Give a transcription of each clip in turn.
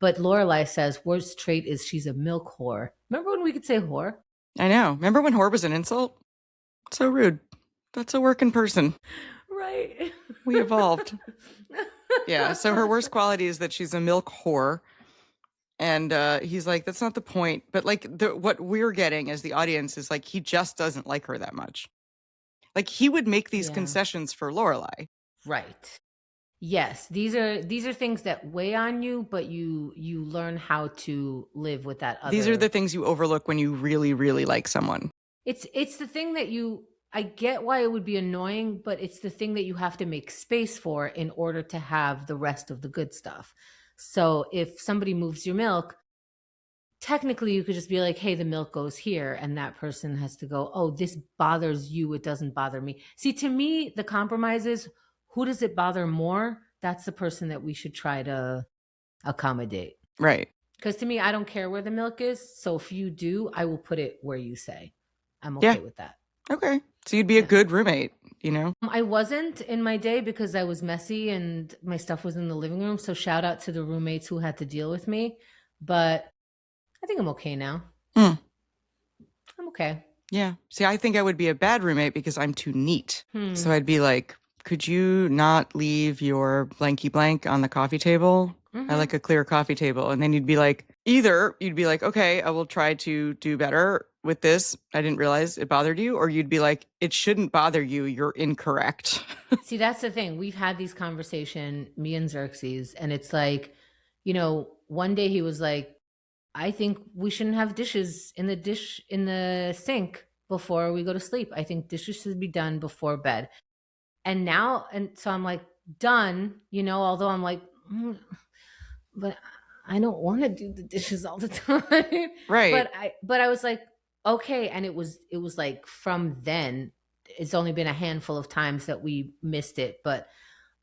But Lorelai says worst trait is she's a milk whore. Remember when we could say whore? I know. Remember when whore was an insult? So rude. That's a working person. Right. We evolved. Yeah. So her worst quality is that she's a milk whore. And he's like, that's not the point. But like what we're getting as the audience is like, he just doesn't like her that much. Like he would make these concessions for Lorelai. Right. Yes, these are things that weigh on you, but you learn how to live with that other. These are the things you overlook when you really, really like someone. It's the thing that I get why it would be annoying, but it's the thing that you have to make space for in order to have the rest of the good stuff. So if somebody moves your milk, technically you could just be like, hey, the milk goes here, and that person has to go, oh, this bothers you, it doesn't bother me. See, to me, the compromise is, who does it bother more? That's the person that we should try to accommodate. Right. Because to me, I don't care where the milk is. So if you do, I will put it where you say. I'm okay with that. Okay. So you'd be a good roommate, you know? I wasn't in my day because I was messy and my stuff was in the living room. So shout out to the roommates who had to deal with me. But I think I'm okay now. I'm okay. Yeah. See, I think I would be a bad roommate because I'm too neat. So I'd be like, could you not leave your blanky blank on the coffee table? I like a clear coffee table. And then you'd be like, okay, I will try to do better with this. I didn't realize it bothered you. Or you'd be like, it shouldn't bother you. You're incorrect. See, that's the thing. We've had these conversations, me and Xerxes, and it's like, you know, one day he was like, I think we shouldn't have dishes in the sink before we go to sleep. I think dishes should be done before bed. And now, and so I'm like, done, you know, although I'm like, but I don't want to do the dishes all the time. Right. But I was like, okay. And it was like from then, it's only been a handful of times that we missed it. But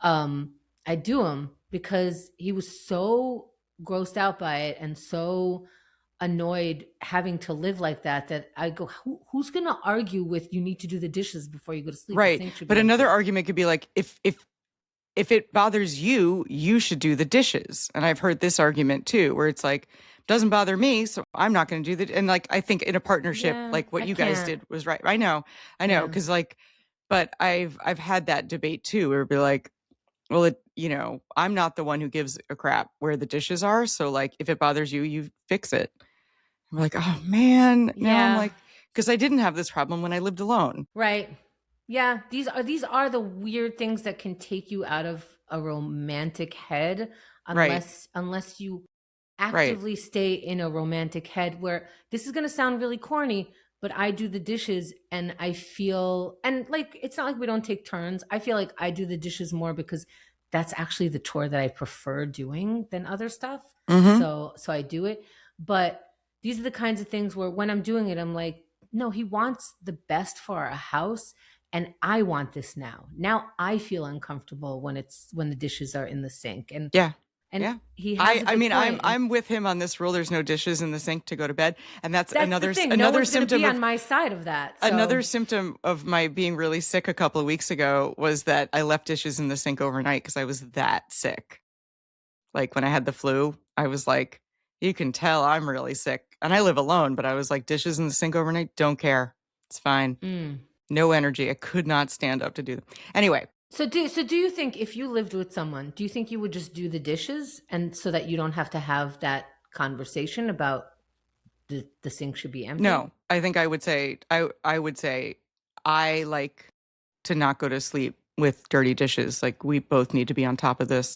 I do them because he was so grossed out by it and so annoyed having to live like that I go, who's going to argue with you need to do the dishes before you go to sleep? Right. But another argument could be like, if it bothers you, you should do the dishes. And I've heard this argument too, where it's like, doesn't bother me, so I'm not going to do that. And like, I think in a partnership, like what you guys did was right. I know. Cause like, but I've had that debate too, where it'd be like, well, I'm not the one who gives a crap where the dishes are. So like, if it bothers you, you fix it. I'm like, oh man. Now I'm like, because I didn't have this problem when I lived alone. Right. Yeah. These are the weird things that can take you out of a romantic head unless you actively stay in a romantic head where this is going to sound really corny, but I do the dishes and I feel, and like, it's not like we don't take turns. I feel like I do the dishes more because that's actually the chore that I prefer doing than other stuff. So I do it. But these are the kinds of things where when I'm doing it, I'm like, no, he wants the best for our house. And I want this now. Now I feel uncomfortable when the dishes are in the sink. And he has I'm with him on this rule. There's no dishes in the sink to go to bed. And that's another no symptom on my side of that. So. Another symptom of my being really sick a couple of weeks ago was that I left dishes in the sink overnight because I was that sick. Like when I had the flu, I was like, you can tell I'm really sick. And I live alone, but I was like, dishes in the sink overnight, don't care. It's fine. No energy. I could not stand up to do them. Anyway. So do you think if you lived with someone, do you think you would just do the dishes and so that you don't have to have that conversation about the sink should be empty? No, I think I would say I like to not go to sleep with dirty dishes. Like we both need to be on top of this